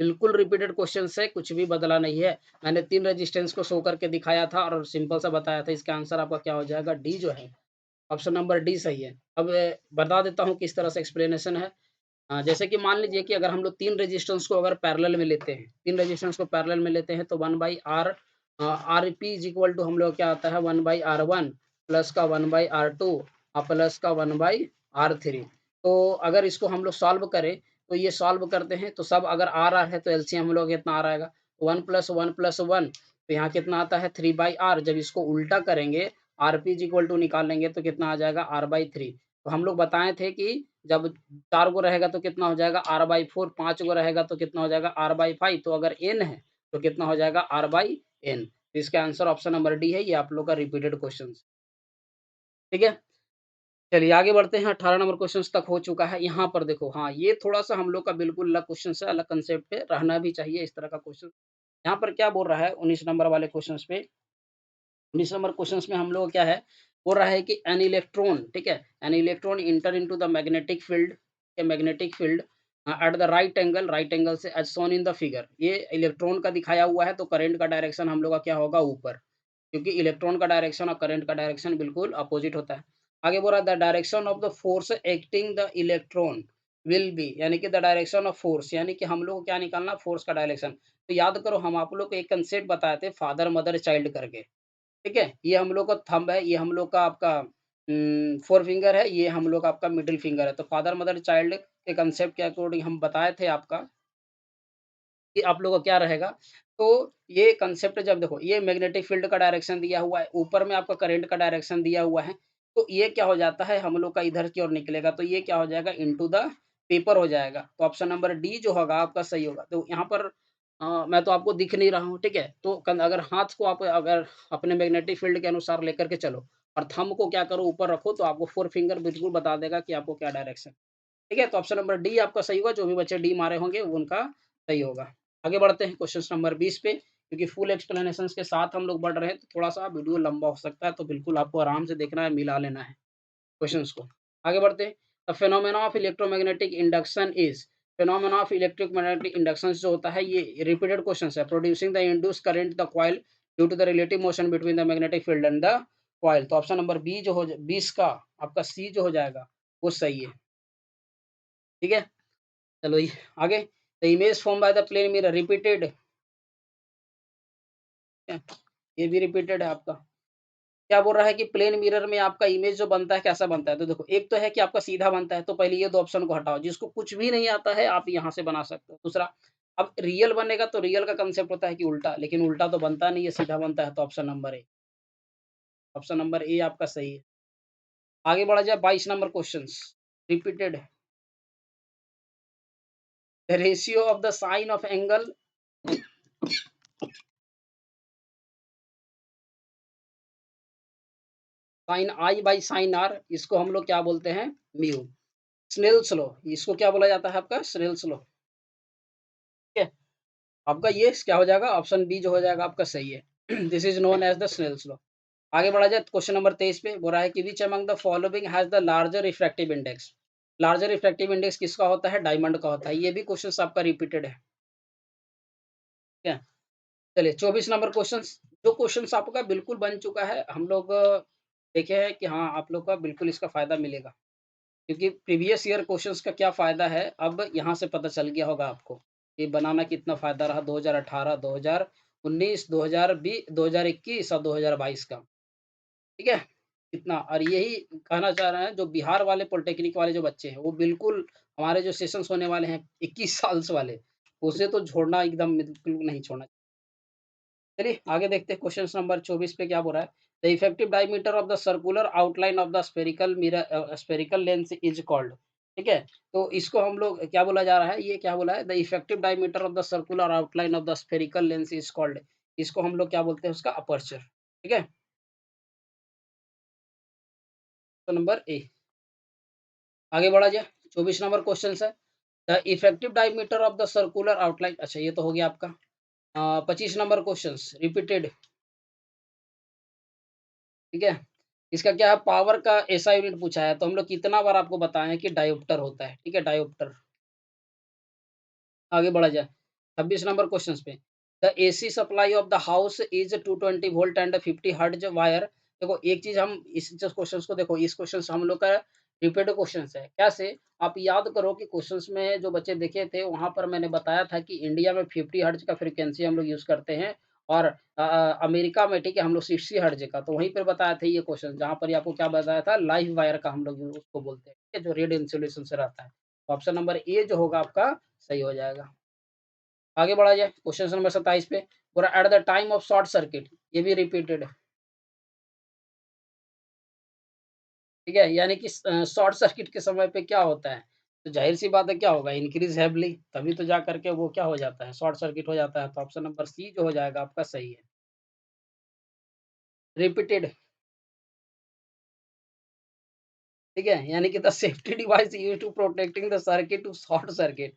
बिल्कुल रिपीटेड क्वेश्चंस है, कुछ भी बदला नहीं है। मैंने 3 रेजिस्टेंस को शो करके दिखाया था और सिंपल सा बताया था, इसका आंसर आपका क्या हो जाएगा, डी जो है, ऑप्शन नंबर डी सही है। अब बता देता हूँ किस तरह से एक्सप्लेनेशन है। जैसे कि मान लीजिए कि अगर हम लोग 3 रेजिस्टेंस को अगर पैरेलल में लेते हैं, 3 रेजिस्टेंस को पैरेलल में लेते हैं तो 1/R Rp is equal to हम लोग क्या आता है 1/R1 प्लस का 1/R2 और प्लस का 1/R3। तो अगर इसको हम लोग सॉल्व करें, तो ये सॉल्व करते हैं, तो सब अगर आर-आर है तो एलसीएम हम लोग कितना आ रहा आएगा 1 + 1 + 1 तो यहाँ कितना आता है 3/r जब इसको उल्टा करेंगे, आरपी इज़ इक्वल टू निकालेंगे तो कितना आ जाएगा r/3 तो हम लोग बताए थे कि जब 4 गो रहेगा तो कितना हो जाएगा r/4 5 गो रहेगा तो कितना हो जाएगा r/5 तो अगर n है, तो कितना हो जाएगा r/n तो इसका आंसर ऑप्शन नंबर डी है, ये आप लोग का रिपीटेड क्वेश्चन ठीक है? चलिए आगे बढ़ते हैं 18 नंबर क्वेश्चंस तक हो चुका है। यहाँ पर देखो हाँ, ये थोड़ा-सा हम लोग का बिल्कुल अलग क्वेश्चन्स है, अलग कांसेप्ट है, रहना भी चाहिए इस तरह का क्वेश्चन। यहाँ पर क्या बोल रहा है 19 नंबर वाले क्वेश्चन्स पे 19 नंबर क्वेश्चन्स में हम लोग क्या है, बोल रहा है कि एन इलेक्ट्रॉन ठीक है, an electron enter into the magnetic field at the right angle से as shown in the figure. ये इलेक्ट्रॉन का दिखाया हुआ है, तो करंट का डायरेक्शन हम लोग का क्या होगा ऊपर, क्योंकि इलेक्ट्रॉन का डायरेक्शन और करंट का डायरेक्शन बिल्कुल अपोजिट होता है। आगे बोल रहा है the direction of the force acting the electron will be यानी कि द डायरेक्शन ऑफ फोर्स यानी कि हम लोग को क्या निकालना फोर्स का डायरेक्शन। तो याद करो हम आप लोग को एक कंसेप्ट बताए थे फादर मदर चाइल्ड करके, ठीक है? ये हम लोग का थंब है, ये हम लोग का आपका फ़ोर फिंगर है, ये हम लोग का आपका मिडल फिंगर है। तो फादर मदर चाइल्ड के कांसेप्ट के अकॉर्डिंग हम बताए थे आपका कि आप लोगों का क्या रहेगा, तो ये कांसेप्ट जब देखो ये मैग्नेटिक फील्ड का डायरेक्शन दिया हुआ है, ऊपर में आपका करंट का डायरेक्शन दिया हुआ है, तो ये क्या हो जाता है हम लोग का इधर की ओर निकलेगा, तो ये क्या हो जाएगा इनटू द पेपर हो जाएगा। तो ऑप्शन नंबर डी जो होगा आपका सही होगा। तो यहाँ पर मैं तो आपको दिख नहीं रहा हूँ, ठीक है? तो कन अगर हाथ को आप अगर अपने मैग्नेटिक फील्ड के अनुसार लेकर के चलो और थंब को क्या करो ऊपर रखो, तो आपको 4 फिंगर बिल्कुल बता देगा कि आपको क्या डायरेक्शन ठीक है? तो ऑप्शन नंबर डी आपका सही होगा, जो भी बच्चे डी मारे होंगे वो उनका सही होगा। आगे बढ़ते हैं क्वेश्चन नंबर 20 पे, क्योंकि फुल एक्सप्लेनेशंस के साथ हम लोग बढ़ रहे हैं, तो थोड़ा-सा वीडियो लंबा हो सकता है, तो बिल्कुल आपको आराम से देखना है, मिला लेना है क्वेश्चंस को। आगे बढ़ते हैं, the phenomena of electromagnetic induction is phenomena of electromagnetic induction जो होता है, ये रिपीटेड क्वेश्चन्स है, producing the induced current the coil due to the relative motion between the magnetic field and the coil. तो ऑप्शन नंबर बी जो हो ज 20 का आपका सी जो हो जाएगा, वो सही है। ठीक है? चलो ये आगे the image form by the plane mirror repeated है, ये भी रिपीटेड है आपका। क्या बोल रहा है कि प्लेन मिरर में आपका इमेज जो बनता है कैसा बनता है? तो देखो एक तो है कि आपका सीधा बनता है, तो पहले ये 2 ऑप्शन को हटाओ, जिसको कुछ भी नहीं आता है आप यहाँ से बना सकते हो। दूसरा अब रियल बनेगा तो रियल का कांसेप्ट होता है कि उल्टा, लेकिन उल्टा तो बनता नहीं है, सीधा बनता है, तो ऑप्शन नंबर ए आपका सही है। आगे बढ़ा जाए 22 नंबर क्वेश्चन्स रिपीटेड है। The ratio of the sine of angle sine I by sine R इसको हम लोग क्या बोलते हैं? म्यू। स्नेल्स लॉ इसको क्या बोला जाता है आपका? स्नेल्स लॉ, ठीक है? आपका ये क्या हो जाएगा? ऑप्शन बी जो हो जाएगा आपका सही है। This is known as the Snell's law. आगे बढ़ा जाए क्वेश्चन नंबर 23 पे बोल रहा है कि which among the following has the larger refractive index? Larger refractive index किसका होता है? डायमंड का होता है। ये भी क्वेश्चन्स आपका रिपीटेड है, ठीक है? चलिए 24 नंबर क्वेश्चन्स जो क्वेश्चन्स आपका बिल्कुल बन चुका है, हम लोग देखे हैं कि हाँ, आप लोग का बिल्कुल इसका फ़ायदा मिलेगा। क्योंकि प्रीवियस ईयर क्वेश्चंस का क्या फ़ायदा है, अब यहाँ से पता चल गया होगा आपको, कि बनाना कितना फ़ायदा रहा 2018, 2019, 2021 और 2022 का, ठीक है? कितना और यही कहना चाह रहे हैं जो बिहार वाले पॉलिटेक्निक वाले जो बच्चे हैं, वो बिल्कुल हमारे जो सेशंस होने वाले हैं 21 साल्स वाले, उसे तो छोड़ना एकदम बिल्कुल नहीं छोड़ना। चलिए आगे देखते हैं क्वेश्चन नंबर 24 पे क्या बोल रहा है? The effective diameter of the circular outline of the spherical mirror spherical lens is called ठीक है? तो इसको हम लोग क्या बोला जा रहा है? ये क्या बोला है? The effective diameter of the circular outline of the spherical lens is called इसको हम लोग क्या बोलते हैं? उसका अपर्चर, ठीक है? तो नंबर ए आगे बढ़ा जाए 24 नंबर क्वेश्चन है the effective diameter of the circular outline अच्छा ये तो हो गया आपका 25 नंबर क्वेश्चन रिपीटेड ठीक है? इसका क्या है पावर का ऐसा यूनिट पूछा है, तो हम लोग कितना बार आपको बताएँ हैं कि डायोप्टर होता है, ठीक है? डायोप्टर। आगे बढ़ा जाए, 26 नंबर क्वेश्चन्स पे। The AC supply of the house is 220 volt and 50 hertz wire देखो एक चीज़ हम इस जो क्वेश्चन्स को देखो इस क्वेश्चन से हम लोग का रिपीटेड क्वेश्चन्स है। कैसे? आप याद करो कि क्वेश्चन्स में जो बच्चे देखे थे, वहाँ पर मैंने बताया था कि इंडिया में 50 हर्ट्ज का फ्रीक्वेंसी हम लोग यूज़ करते हैं और अमेरिका में ठीक है, हम लोग 60 हर्ट्ज का, तो वहीं पर बताए थे ये क्वेश्चन, जहाँ पर ये आपको क्या बताया था, लाइव वायर का हम लोग उसको बोलते हैं, ठीक है, जो रेडियो इंसुलेशन से रहता है। तो ऑप्शन नंबर ए जो होगा आपका सही हो जाएगा। आगे बढ़ा जाए क्वेश्चन नंबर 27 पे, पूरा at the time of short circuit, ये भी रिपीटेड है, ठीक है, यानी कि शॉर्ट सर्किट के समय पे क्या होता है, तो ज़ाहिर-सी बात है क्या होगा, इंक्रीज़ हेवीली, तभी तो जा करके वो क्या हो जाता है, शॉर्ट सर्किट हो जाता है, तो ऑप्शन नंबर सी जो हो जाएगा आपका सही है। रिपीटेड, ठीक है, यानी कि the safety device used to protecting the circuit to short circuit,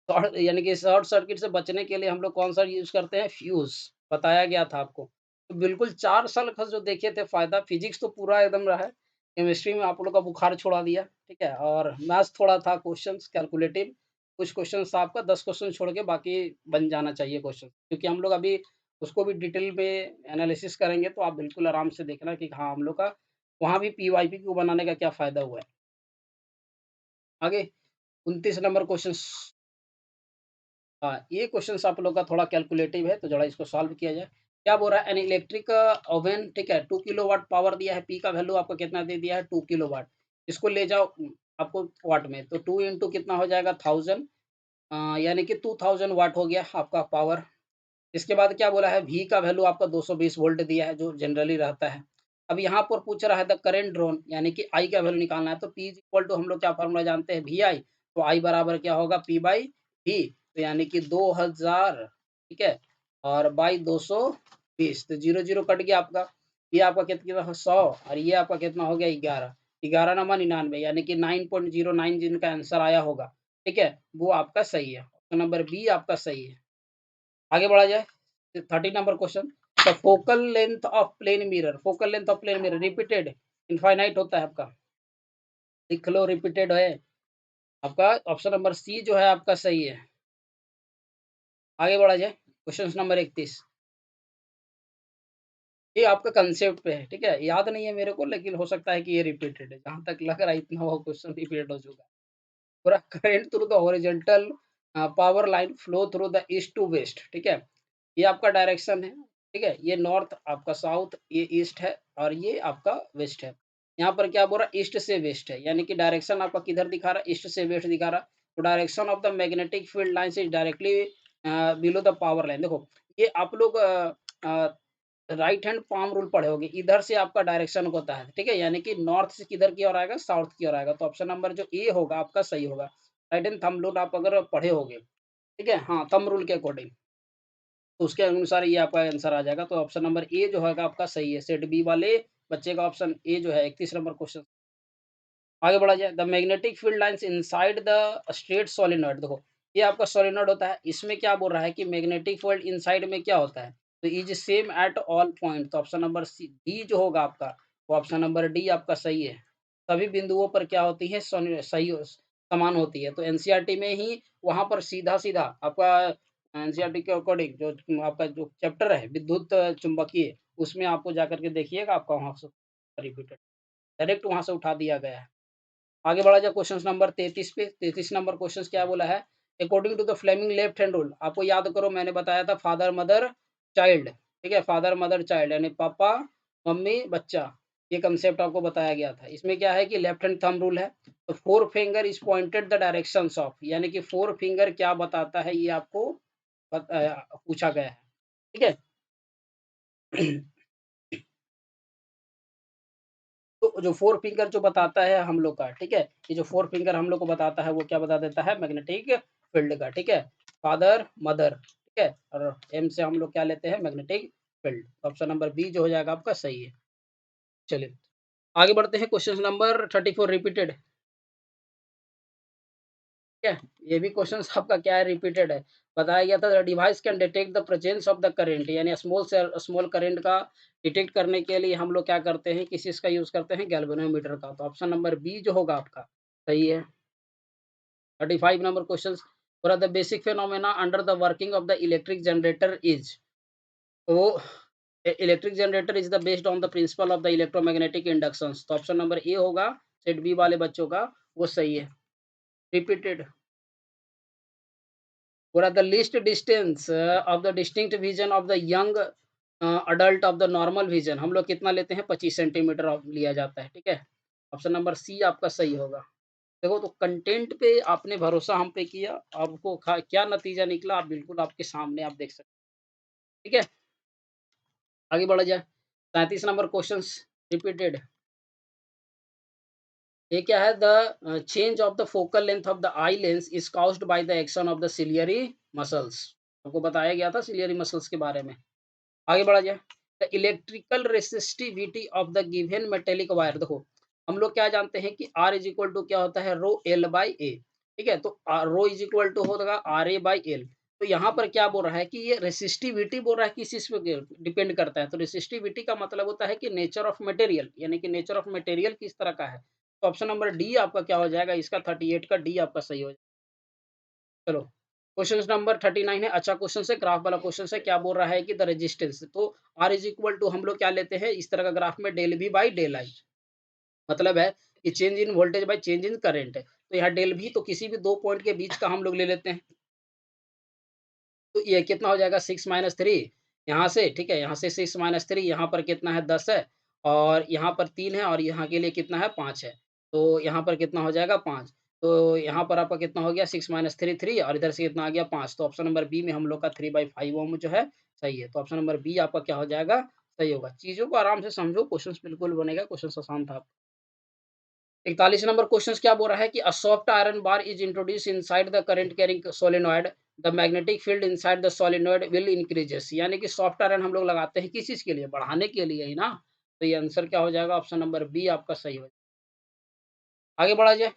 short यानी कि शॉर्ट सर्किट से बचने के लिए हम लोग कौन-सा यूज़ करते हैं, फ्यूज़, बताया गया था आपको। तो बिल्कुल 4 साल का जो देखे थे फ़ायदा, फिज़िक्स तो पूरा एकदम रहा है, केमिस्ट्री में आप लोग का बुखार छुड़ा दिया, ठीक है, और मैथ्स थोड़ा था क्वेश्चंस कैलकुलेटिव, कुछ क्वेश्चंस था आपका 10 क्वेश्चन छोड़ के बाकी बन जाना चाहिए क्वेश्चन, क्योंकि हम लोग अभी उसको भी डिटेल में एनालिसिस करेंगे, तो आप बिल्कुल आराम से देखना कि हाँ, हम लोग का वहाँ भी पीवाईक्यू को बनाने का क्या फ़ायदा हुआ है। आगे 29 नंबर क्वेश्चंस, हाँ, ये क्वेश्चंस आप लोग का थोड़ा कैलकुलेटिव है, तो ज़रा इसको सॉल्व किया जाए। क्या बोल रहा है, एन इलेक्ट्रिक ओवन, ठीक है, 2 किलोवाट पावर दिया है, पी का वैल्यू आपको कितना दे दिया है, 2 किलोवाट। इसको ले जाओ आपको वाट में, तो 2 इंटू कितना हो जाएगा 1000, यानी कि 2000 वाट हो गया आपका पावर। इसके बाद क्या बोला है, वी का वैल्यू आपका 220 वोल्ट दिया है, जो जनरली रहता है। अब यहाँ पर पूछ रहा है द करंट ड्रॉन, यानी कि आई का वैल्यू निकालना है, तो P इज़ इक्वल टू हम लोग क्या फ़ॉर्मूला जानते हैं, VI, तो आई बराबर क्या होगा, P बाई V, तो यानी कि 2000, ठीक है, और बाई 220, तो 0-0 कट गया आपका। ये आपका कितना हो 100, और ये आपका कितना हो गया 11, 11 नमा 99, यानी कि 9.09 जिनका आंसर आया होगा, ठीक है, वो आपका सही है। ऑप्शन नंबर बी आपका सही है। आगे बढ़ा जाए, 30 number question, the focal length of plane mirror, focal length of plane mirror repeated infinite होता है आपका, लिख लो रिपीटेड है आपका, ऑप्शन नंबर सी जो है आपका सही है। आगे बढ़ा जाए क्वेश्चन नंबर 31, ये आपका कंसेप्ट पे है, ठीक है, याद नहीं है मेरे को, लेकिन हो सकता है कि ये रिपीटेड है, जहां तक लग रहा है इतना वो क्वेश्चन रिपीट हो चुका है। पूरा current through the horizontal power line flow through the east to west, ठीक है, ये आपका डायरेक्शन है, ठीक है, ये नॉर्थ आपका साउथ, ये ईस्ट है, और ये आपका वेस्ट है। यहाँ पर क्या बोल रहा है, ईस्ट से वेस्ट है, यानी कि डायरेक्शन आपका किधर दिखा रहा है, ईस्ट से वेस्ट दिखा रहा है। तो direction of the magnetic field line is directly below the power line. देखो, ये आप लोग राइट हैंड पाम रूल पढ़े होगे, इधर से आपका डायरेक्शन होता है, ठीक है, यानी कि नॉर्थ से किधर की ओर आएगा, साउथ की ओर आएगा, तो ऑप्शन नंबर जो ए होगा आपका सही होगा। राइट हैंड थंब रूल आप अगर पढ़े होगे, ठीक है, हाँ, थंब रूल के अकॉर्डिंग, तो उसके अनुसार ये आपका आंसर आ जाएगा, तो ऑप्शन नंबर ए जो होगा आपका सही है। सेट बी वाले बच्चे का ऑप्शन ए जो है 31 नंबर क्वेश्चन। आगे बढ़ा जाए, the magnetic field lines inside the straight solenoid, देखो, ये आपका सोलेनोइड होता है, इसमें क्या बोल रहा है कि मैग्नेटिक फील्ड इनसाइड में क्या होता है, तो is same at all point, तो ऑप्शन नंबर सी डी जो होगा आपका, वो ऑप्शन नंबर डी आपका सही है। सभी बिंदुओं पर क्या होती है, सही समान होती है, तो एनसीईआरटी में ही वहां पर सीधा सीधा आपका, एनसीईआरटी के अकॉर्डिंग जो आपका जो चैप्टर है विद्युत चुंबकीय, उसमें आपको जाकर के देखिएगा, आपका वहां से रिपीटेड डायरेक्ट वहां से उठा दिया गया है। आगे बढ़ा जाए क्वेश्चन नंबर 33 पे, 33 नंबर क्वेश्चन क्या बोला है, according to the Fleming left hand rule, आपको याद करो मैंने बताया था फादर मदर चाइल्ड, ठीक है, फादर मदर चाइल्ड, यानी पापा मम्मी बच्चा, ये कंसेप्ट आपको बताया गया था। इसमें क्या है कि लेफ्ट हैंड थंब रूल है, तो four finger is pointed the directions of, यानी कि फोर फिंगर क्या बताता है, ये आपको पूछा गया है, ठीक है। तो जो फोर फिंगर जो बताता है हम लोग का, ठीक है, ये जो फोर फिंगर हम लोग को बताता है वो क्या बता देता है, मैग्नेटिक फील्ड का, ठीक है, फादर मदर, ठीक है, और एम से हम लोग क्या लेते हैं, magnetic field, option number B जो हो जाएगा आपका सही है। चलिए आगे बढ़ते हैं, क्वेश्चन नंबर 34 रिपीटेड, ठीक है, ये भी क्वेश्चन आपका क्या है, रिपीटेड है। बताया गया था device can detect the presence of the current, यानी स्मॉल से स्मॉल करंट का डिटेक्ट करने के लिए हम लोग क्या करते हैं, किस चीज का यूज करते हैं, गैल्वेनोमीटर का, तो ऑप्शन नंबर बी जो होगा आपका सही है। 35 number question, what are the basic phenomena under the working of the electric generator is, तो electric generator is the based on the principle of the electromagnetic induction, तो option number A होगा, set B वाले बच्चों का वो सही है। Repeated, बोला the least distance of the distinct vision of the young adult of the normal vision हम लोग कितना लेते हैं 25 सेंटीमीटर लिया जाता है, ठीक है। ऑप्शन नंबर सी आपका सही होगा। देखो तो कंटेंट पे आपने भरोसा हम पे किया, आपको क्या नतीजा निकला आप बिल्कुल आपके सामने आप देख सकते हैं, ठीक है। आगे बढ़ा जाए। 37 नंबर क्वेश्चंस रिपीटेड। ये क्या है the change of the focal length of the eye lens is caused by the action of the ciliary muscles. आपको बताया गया था सिलियरी मसल्स के बारे में। आगे बढ़ा जाए। The electrical resistivity of the given metallic wire. देखो हम लोग क्या जानते हैं कि R इज इक्वल टू क्या होता है रो एल बाई ए, ठीक है। तो रो इज इक्वल टू होगा आर ए बाई एल। तो यहाँ पर क्या बोल रहा है कि ये रेसिस्टिविटी बोल रहा है किस चीज पे डिपेंड करता है। तो रेसिस्टिविटी का मतलब होता है कि नेचर ऑफ मटेरियल, यानी कि नेचर ऑफ मटेरियल किस तरह का है। तो ऑप्शन नंबर डी आपका क्या हो जाएगा, इसका 38 का डी आपका सही हो जाएगा। चलो क्वेश्चन नंबर 39 है, अच्छा क्वेश्चन है, ग्राफ वाला क्वेश्चन है। क्या बोल रहा है कि द रेजिस्टेंस, तो आर इज इक्वल टू हम लोग क्या लेते हैं इस तरह का ग्राफ में del V by del I, मतलब है कि change in voltage by change in current है। तो यहाँ डेल वी तो किसी भी दो पॉइंट के बीच का हम लोग ले लेते हैं। तो ये कितना हो जाएगा 6-3 यहाँ से, ठीक है। यहाँ से 6-3, यहाँ पर कितना है 10 है, और यहाँ पर 3 है, और यहाँ के लिए कितना है 5 है। तो यहाँ पर कितना हो जाएगा 5। तो यहाँ पर आपका कितना हो गया 6-3 3, और इधर से कितना आ गया 5। तो ऑप्शन नंबर बी में हम लोग का 3/5 ओम जो है सही है। तो ऑप्शन नंबर बी आपका क्या हो जाएगा, सही होगा। चीज़ों को आराम से समझो, क्वेश्चन बिल्कुल बनेगा, क्वेश्चन आसान था। 41 नंबर क्वेश्चन क्या बोल रहा है कि a soft iron bar is introduce inside the current carrying solenoid, the magnetic field inside the solenoid will increases. यानी कि सॉफ्ट आयरन हम लोग लगाते हैं किस चीज के लिए, बढ़ाने के लिए ही ना। तो ये आंसर क्या हो जाएगा, ऑप्शन नंबर बी आपका सही हो जाएगा। आगे बढ़ा जाए।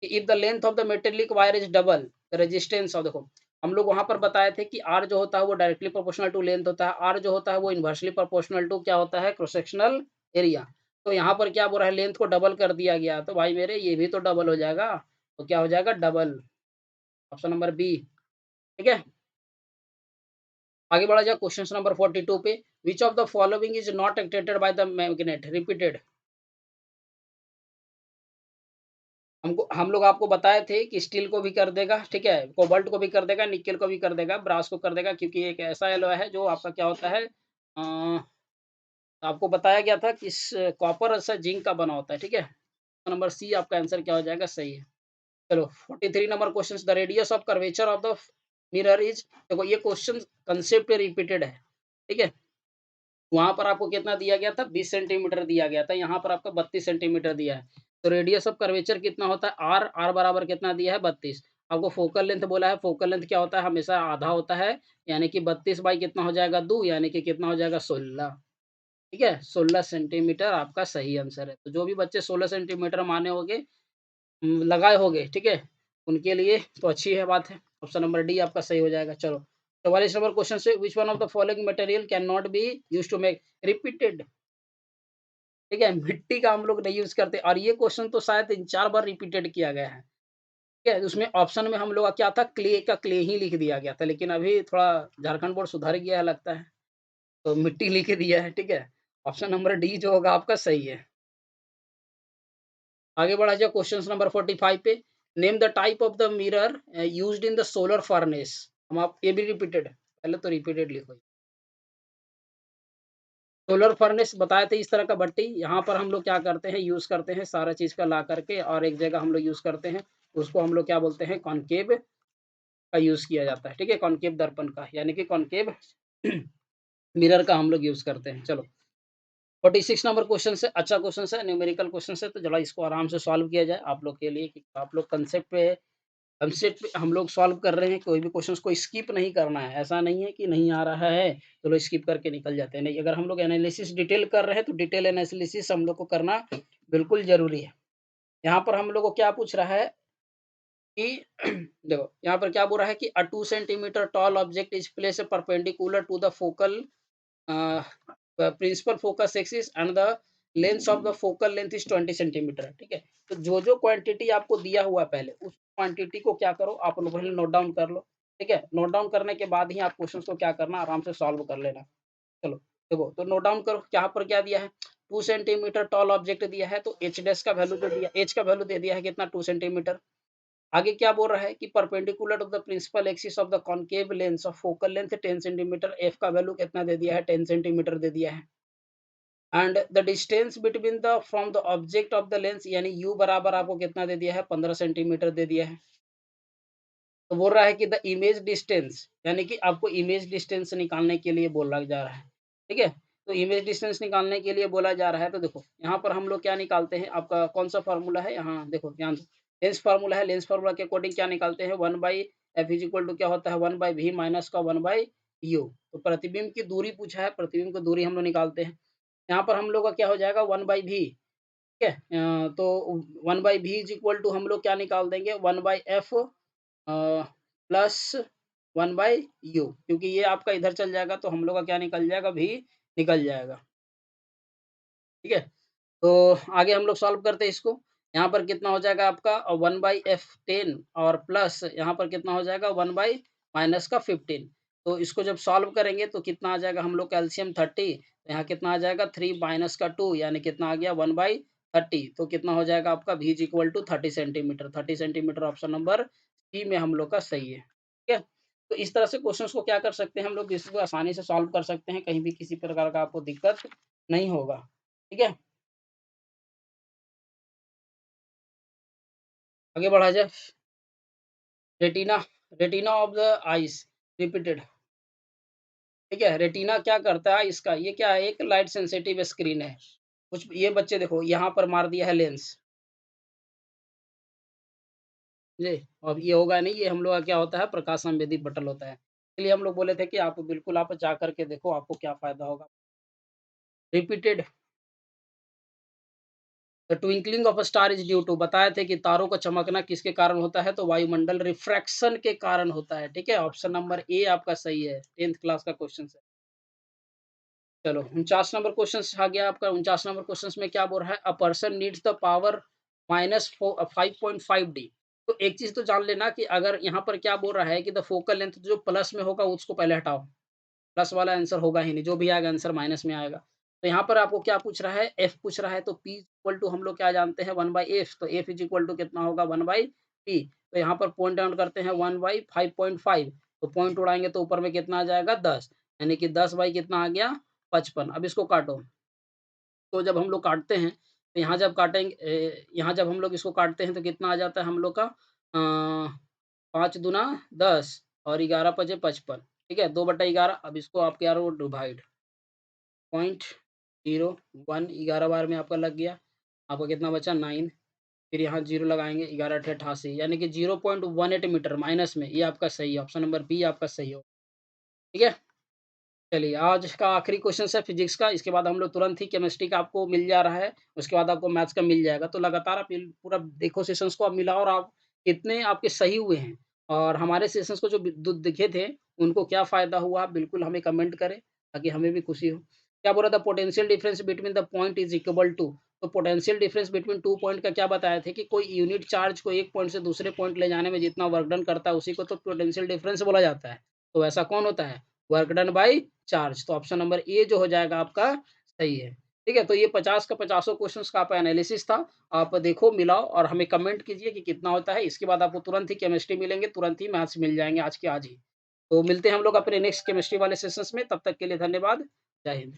If the length of the metallic wire is double the resistance of, देखो हम लोग वहां पर बताए थे कि आर जो होता है वो डायरेक्टली प्रोपोर्शनल टू लेंथ होता है, आर जो होता है वो इन्वर्सली प्रोपोर्शनल टू क्या होता है क्रॉस सेक्शनल एरिया। तो यहाँ पर क्या बोल रहा है लेंथ को डबल कर दिया गया, तो भाई मेरे ये भी तो डबल हो जाएगा। तो क्या हो जाएगा डबल, ऑप्शन नंबर बी, ठीक है। आगे बढ़ा जाए क्वेश्चन नंबर 42 पे। Which of the following is not affected by the magnet repeated. हमको हम लोग आपको बताए थे कि स्टील को भी कर देगा, ठीक है, कोबाल्ट को भी कर देगा, निकेल को भी कर देगा, ब्रास को कर देगा, क्योंकि एक ऐसा एलॉय है जो आपका क्या होता है आपको बताया गया था कि इस कॉपर से जिंक का बना होता है, ठीक है। तो नंबर सी आपका आंसर क्या हो जाएगा, सही है। चलो 43 number question, the radius of curvature of the mirror is, देखो ये क्वेश्चन कंसेप्ट रिपीटेड है, ठीक है। वहाँ पर आपको कितना दिया गया था 20 सेंटीमीटर दिया गया था, यहाँ पर आपका 32 सेंटीमीटर दिया है। तो रेडियस ऑफ कर्वेचर कितना होता है आर, आर बराबर कितना दिया है 32। आपको फोकल लेंथ बोला है, फोकल लेंथ क्या होता है हमेशा आधा होता है, यानी कि 32 बाई कितना हो जाएगा 2, यानी कि कितना हो जाएगा 16, ठीक है। 16 सेंटीमीटर आपका सही आंसर है। तो जो भी बच्चे 16 सेंटीमीटर माने होंगे लगाए होंगे, ठीक है, उनके लिए तो अच्छी है बात है। ऑप्शन नंबर डी आपका सही हो जाएगा। चलो 44 नंबर क्वेश्चन से, which one of the following material can not be used to make repeated, ठीक है। मिट्टी का हम लोग नहीं यूज करते, और ये क्वेश्चन तो शायद 3-4 बार रिपीटेड किया गया है, ठीक है। उसमें ऑप्शन में हम लोग का क्या था क्ले का, क्ले ही लिख दिया गया था, लेकिन अभी थोड़ा झारखंड बोर्ड सुधर गया है लगता है, तो मिट्टी लिख दिया है, ठीक है। ऑप्शन नंबर डी जो होगा आपका सही है। आगे बढ़ा जाए क्वेश्चन नंबर 45 पे। Name the type of the mirror used in the solar furnace. हम आप ये भी रिपीटेड, पहले तो रिपीटेड लिखो। सोलर फर्नेस बताए थे इस तरह का भट्टी, यहाँ पर हम लोग क्या करते हैं यूज करते हैं सारा चीज का ला करके, और एक जगह हम लोग यूज करते हैं, उसको हम लोग क्या बोलते हैं कॉनकेव का यूज किया जाता है, ठीक है, कॉनकेव दर्पण का, यानी कि कॉनकेव मिरर का हम लोग यूज करते हैं। चलो 46 नंबर क्वेश्चन से, अच्छा क्वेश्चन है, न्यूमेरिकल क्वेश्चन है, तो जरा इसको आराम से सॉल्व किया जाए आप लोग के लिए, कि आप लोग कंसेप्ट पे कंसेप्ट पे हम लोग सॉल्व कर रहे हैं। कोई भी क्वेश्चन को स्किप नहीं करना है, ऐसा नहीं है कि नहीं आ रहा है तो लोग स्किप करके निकल जाते हैं, नहीं, अगर हम लोग एनालिसिस डिटेल कर रहे हैं तो डिटेल एनालिसिस हम लोग को करना बिल्कुल जरूरी है। यहाँ पर हम लोग को क्या पूछ रहा है कि देखो यहाँ पर क्या बोल रहा है कि a 2 centimetre tall object is place perpendicular to the focal principal focus axis and the length of the focal length is 20 centimetre, ठीक है। तो जो क्वांटिटी आपको दिया हुआ है पहले उस क्वांटिटी को क्या करो आप लोग पहले नोट डाउन कर लो, ठीक है। नोट डाउन करने के बाद ही आप क्वेश्चन को क्या करना आराम से सॉल्व कर लेना। चलो देखो तो नोट डाउन करो, यहाँ पर क्या दिया है 2 सेंटीमीटर टॉल ऑब्जेक्ट दिया है, तो एच डैश का वैल्यू जो दिया, एच का वैल्यू दे दिया है कितना 2 सेंटीमीटर, आगे क्या बोल रहा है कि perpendicular to the principal axis of the concave lens of focal length 10 centimetre, F का वैल्यू कितना दे दिया है 10 सेंटीमीटर दे दिया है। And the distance between the from the object of the lens यानी यू बराबर आपको कितना दे दिया है 15 सेंटीमीटर दे दिया है। तो बोल रहा है कि द इमेज डिस्टेंस यानी कि आपको इमेज डिस्टेंस निकालने के लिए बोला जा रहा है, ठीक है? तो इमेज डिस्टेंस निकालने के लिए बोला जा रहा है तो देखो, यहाँ पर हम लोग क्या निकालते हैं, आपका कौन-सा फ़ॉर्मूला है यहाँ देखो ध्यान से, लेंस फ़ॉर्मूला है, लेंस फ़ॉर्मूला के अकॉर्डिंग क्या निकालते हैं 1 by F is equal to क्या होता है 1 बाई वी माइनस का 1 बाई यू। तो प्रतिबिंब की दूरी पूछा है, प्रतिबिंब की दूरी हम लोग निकालते हैं। यहाँ पर हम लोग का क्या हो जाएगा 1 बाई वी, ठीक है? तो 1 by V is equal to हम लोग क्या निकाल देंगे 1 by F plus 1 by U, क्योंकि ये आपका इधर चल जाएगा तो हम लोग का क्या निकल जाएगा भी निकल जाएगा, ठीक है? तो आगे हम लोग सॉल्व करते हैं इसको। यहाँ पर कितना हो जाएगा आपका 1 बाई एफ 10 और प्लस यहाँ पर कितना हो जाएगा 1 बाई माइनस का 15। तो इसको जब सॉल्व करेंगे तो कितना आ जाएगा हम लोग का एलसीएम 30, तो यहाँ कितना आ जाएगा 3 माइनस का 2 यानी कितना आ गया 1 बाई 30। तो कितना हो जाएगा आपका v is equal to 30 centimetre. 30 centimetre option number C में हम लोग का सही है। ठीक है? तो इस तरह से क्वेश्चंस को क्या कर सकते हैं हम लोग इसको आसानी से सॉल्व कर सकते हैं, कहीं भी किसी प्रकार का आपको दिक्कत नहीं होगा। ठीक है? आगे बढ़ा जाए। Retina retina of the eyes repeated, ठीक है? रेटिना क्या करता है इसका, ये क्या है एक लाइट सेंसिटिव स्क्रीन है। कुछ ये बच्चे देखो यहाँ पर मार दिया है लेंस, जी, अब ये होगा नहीं, ये हम लोग का क्या होता है प्रकाश संवेदी पटल होता है। इसलिए हम लोग बोले थे कि आप बिल्कुल आप जा करके देखो आपको क्या फ़ायदा होगा। Repeated the twinkling of a star is due to, बताए थे कि तारों का चमकना किसके कारण होता है, तो वायुमंडल रिफ्रैक्शन के कारण होता है, ठीक है? ऑप्शन नंबर ए आपका सही है, 10th क्लास का क्वेश्चन है। चलो 49 नंबर क्वेश्चन आ गया आपका। 49 नंबर क्वेश्चन में क्या बोल रहा है, a person needs the power minus 5.5 D. तो एक चीज तो जान लेना कि अगर यहाँ पर क्या बोल रहा है कि द फोकल लेंथ जो प्लस में होगा उसको पहले हटाओ, प्लस वाला आंसर होगा ही नहीं, जो भी आएगा आंसर माइनस में आएगा। तो यहाँ पर आपको क्या पूछ रहा है एफ पूछ रहा है, तो पी इक्वल टू हम लोग क्या जानते हैं 1/f, तो एफ इज इक्वल टू कितना होगा 1/p। तो यहाँ पर पॉइंट डाउन करते हैं 1/5.5, तो पॉइंट उड़ाएंगे तो ऊपर में कितना आ जाएगा 10, यानी कि 10 बाई कितना आ गया 55। अब इसको काटो, तो जब हम लोग काटते हैं तो यहाँ जब काटेंगे यहाँ जब हम लोग इसको काटते हैं तो कितना आ जाता है हम लोग का 5 दूना 10 और 11 पचे 55, ठीक है 2/11। अब इसको आप क्या करो डिवाइड 0.01, 11 बार में आपका लग गया, आपका कितना बचा 9, फिर यहाँ 0 लगाएँगे 11 अट्ठे 88 यानी कि 0.18 मीटर माइनस में, ये आपका सही है, ऑप्शन नंबर बी आपका सही हो, ठीक है? चलिए, आज का आखिरी क्वेश्चन है फिज़िक्स का, इसके बाद हम लोग तुरंत ही केमिस्ट्री का आपको मिल जा रहा है, उसके बाद आपको मैथ्स का मिल जाएगा। तो लगातार आप इल पूरा देखो सेशंस को, आप मिलाओ और आप कितने आपके सही हुए हैं और हमारे सेशंस को जो बि दु दिखे थे, उनको क्या फ़ायदा हुआ, बिल्कुल हमें कमेंट करें, ताकि हमें भी खुशी हो। क्या बोल रहा था, potential difference between the point is equal to, तो पोटेंशियल डिफरेंस बिटवीन 2 पॉइंट का क्या बताए थे कि कोई यूनिट चार्ज को एक पॉइंट से दूसरे पॉइंट ले जाने में जितना वर्क डन करता है, उसी को तो पोटेंशियल डिफरेंस बोला जाता है। तो ऐसा कौन होता है? Work done by charge. तो ऑप्शन नंबर ए जो हो जाएगा आपका सही है। ठीक है? तो ये 50 का पचासों क्वेश्चन्स का आपका एनालिसिस था। आप देखो, मिलाओ और हमें कमेंट कीजिए कि कितना होता है। इसके बाद आपको तुरंत ही केमिस्ट्री मिलेंगे, तुरंत ही मैथ्स मिल जाएँगे आज के आज ही। तो मिलते हैं हम लोग अपने नेक्स्ट केमिस्ट्री वाले सेशंस में, तब तक के लिए धन्यवाद। जय हिंद।